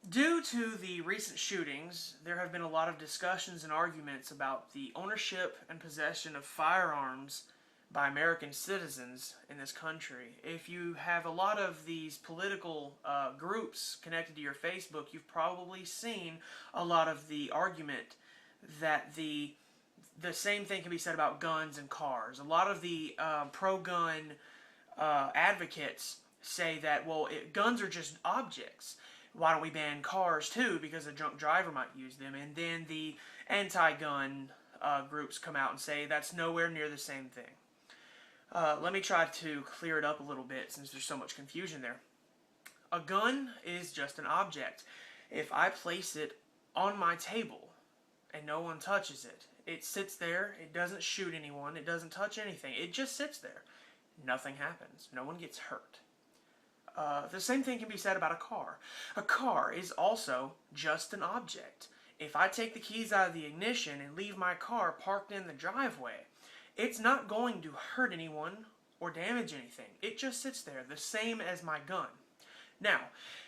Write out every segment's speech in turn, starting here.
Due to the recent shootings, there have been a lot of discussions and arguments about the ownership and possession of firearms by American citizens in this country. If you have a lot of these political groups connected to your Facebook, you've probably seen a lot of the argument that the same thing can be said about guns and cars. A lot of the pro-gun advocates say that, well, guns are just objects. Why don't we ban cars too? Because a drunk driver might use them. And then the anti-gun groups come out and say that's nowhere near the same thing. Let me try to clear it up a little bit since there's so much confusion there. A gun is just an object. If I place it on my table and no one touches it, it sits there, it doesn't shoot anyone, it doesn't touch anything, it just sits there. Nothing happens. No one gets hurt. The same thing can be said about a car. A car is also just an object. If I take the keys out of the ignition and leave my car parked in the driveway, it's not going to hurt anyone or damage anything. It just sits there, the same as my gun. Now,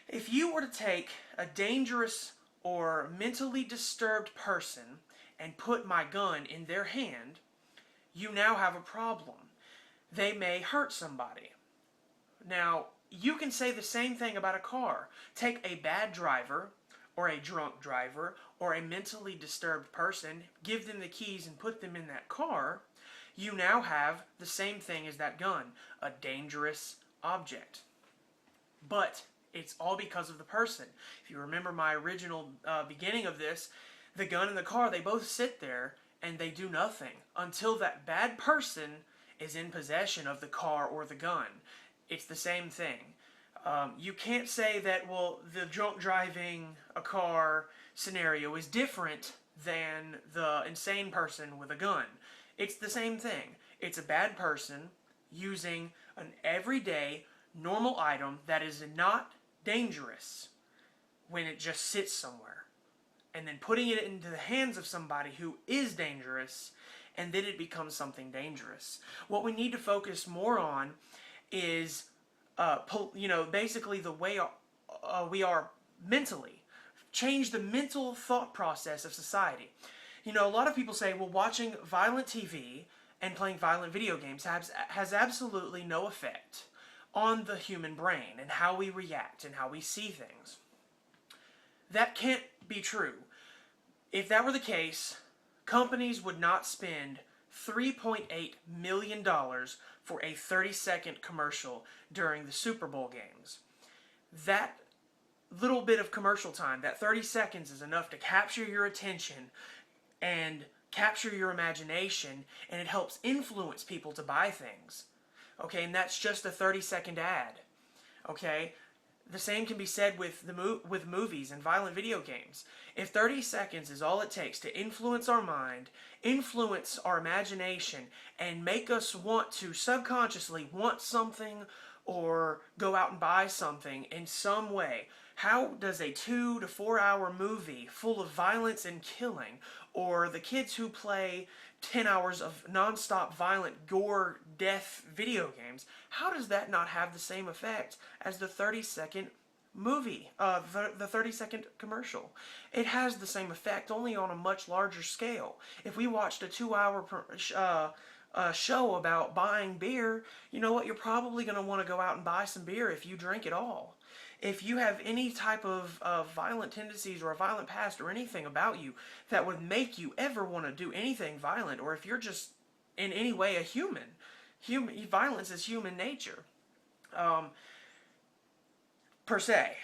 if you were to take a dangerous or mentally disturbed person and put my gun in their hand, you now have a problem. They may hurt somebody. Now, you can say the same thing about a car. Take a bad driver, or a drunk driver, or a mentally disturbed person, give them the keys and put them in that car, you now have the same thing as that gun, a dangerous object. But it's all because of the person. If you remember my original beginning of this, the gun and the car, they both sit there and they do nothing until that bad person is in possession of the car or the gun. It's the same thing. You can't say that, well, the drunk driving a car scenario is different than the insane person with a gun. It's the same thing. It's a bad person using an everyday, normal item that is not dangerous when it just sits somewhere, and then putting it into the hands of somebody who is dangerous, and then it becomes something dangerous. What we need to focus more on is, basically the way we are mentally. Change the mental thought process of society. A lot of people say, well, watching violent TV and playing violent video games has absolutely no effect on the human brain and how we react and how we see things. That can't be true. If that were the case, companies would not spend $3.8 million for a 30-second commercial during the Super Bowl games. That little bit of commercial time, that 30 seconds, is enough to capture your attention and capture your imagination, and it helps influence people to buy things. Okay, and that's just a 30-second ad. Okay, the same can be said with movies and violent video games. If 30 seconds is all it takes to influence our mind, influence our imagination, and make us want to subconsciously want something or go out and buy something in some way, how does a 2 to 4 hour movie full of violence and killing, or the kids who play 10 hours of non-stop violent gore death video games, how does that not have the same effect as the 30-second movie, the 30-second commercial? It has the same effect, only on a much larger scale. If we watched a 2-hour show about buying beer, you know what, you're probably going to want to go out and buy some beer if you drink at all. If you have any type of violent tendencies or a violent past or anything about you that would make you ever want to do anything violent, or if you're just in any way a human violence is human nature, per se.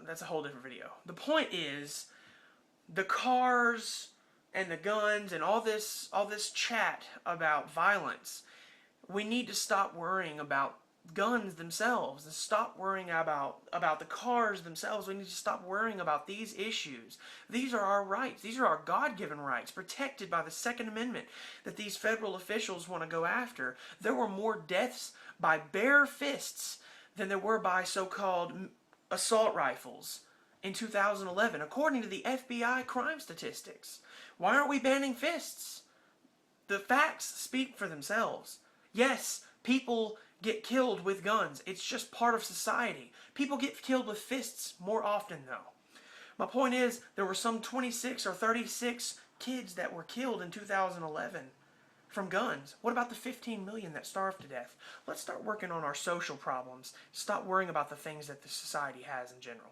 That's a whole different video. The point is, the cars and the guns and all this chat about violence, we need to stop worrying about guns themselves and stop worrying about the cars themselves. We need to stop worrying about these issues. These are our rights. These are our God-given rights protected by the Second Amendment that these federal officials want to go after. There were more deaths by bare fists than there were by so-called assault rifles in 2011, according to the FBI crime statistics. Why aren't we banning fists? The facts speak for themselves. Yes, people get killed with guns. It's just part of society. People get killed with fists more often, though. My point is, there were some 26 or 36 kids that were killed in 2011 from guns. What about the 15 million that starved to death? Let's start working on our social problems. Stop worrying about the things that the society has in general.